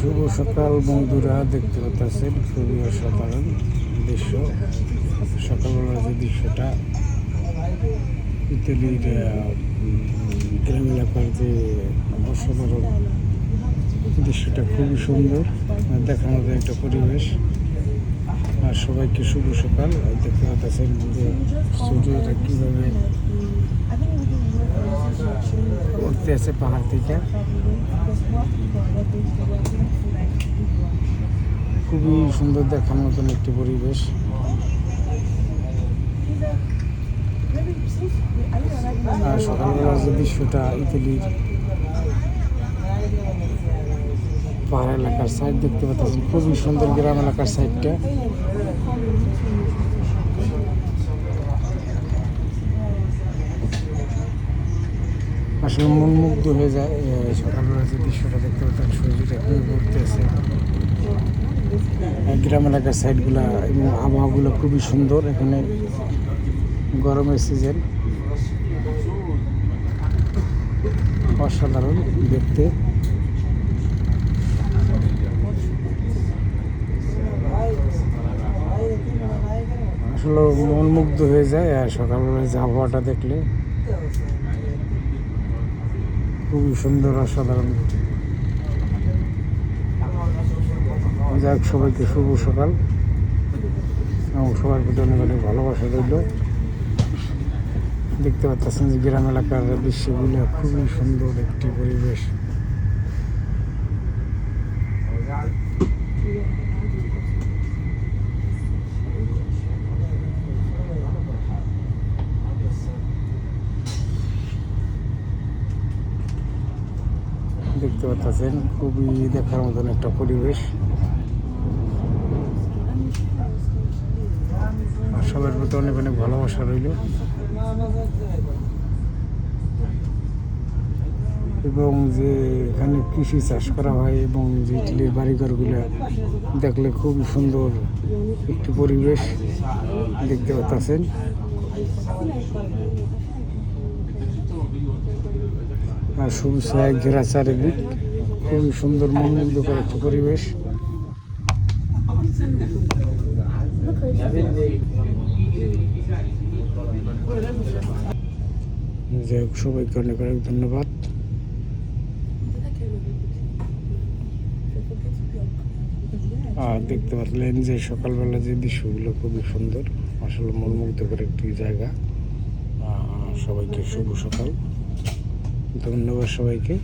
শুভ সকাল বন্ধুরা, দেখতে পাচ্ছেন খুবই অসাধারণ দৃশ্য। সকালবেলার যে দৃশ্যটা ইতালির গ্রাম এলাকার যে অসাধারণ দৃশ্যটা খুবই সুন্দর, দেখার মতো একটা পরিবেশ। আর সবাইকে শুভ সকাল। দেখতে পাচ্ছেন যে সূর্যটা কীভাবে উঠতে আছে পাহাড় থেকে। খুবই সুন্দর দেখার মতন একটি পরিবেশ। আর সকালবেলার যে দৃশ্যটা ইতালির পাহাড় এলাকার সাইড দেখতে পাচ্ছেন, খুবই সুন্দর গ্রাম এলাকার সাইডটা। আসলে মন মুগ্ধ হয়ে যায় সকালবেলা যে দৃশ্যটা দেখতে পাচ্ছেন, সূর্যটা খুবই উঠতেছে। গ্রাম এলাকার সাইডগুলা এবং আবহাওয়াগুলো খুবই সুন্দর। এখানে গরমের সিজন, অসাধারণ দেখতে। আসলে মন মুগ্ধ হয়ে যায় আর সকালবেলা যে আবহাওয়াটা দেখলে খুবই সুন্দর, অসাধারণ। যাক, সবাইকে শুভ সকাল এবং সবার প্রতি অনেক অনেক ভালোবাসা রইল। দেখতে পাচ্ছেন যে গ্রাম এলাকার দৃশ্যগুলো খুবই সুন্দর একটি পরিবেশ। দেখতে পাচ্ছেন খুবই দেখার মতন একটা পরিবেশ। আর সবার প্রতি অনেক অনেক ভালোবাসা রইল। এবং যে এখানে কৃষি চাষ করা হয় এবং যে ইটালির বাড়িঘরগুলো দেখলে খুবই সুন্দর একটি পরিবেশ দেখতে পাচ্ছেন। আর সবুজ ঘেরা চারিদিক, খুবই সুন্দর মনোমুগ্ধকর একটি পরিবেশ। যাই হোক, সবাইকে অনেক অনেক ধন্যবাদ। আর দেখতে পারলেন যে সকালবেলা যে দৃশ্যগুলো খুবই সুন্দর, আসলে মনোমুগ্ধকর একটি জায়গা। সবাইকে শুভ সকাল, ধন্যবাদ সবাইকে।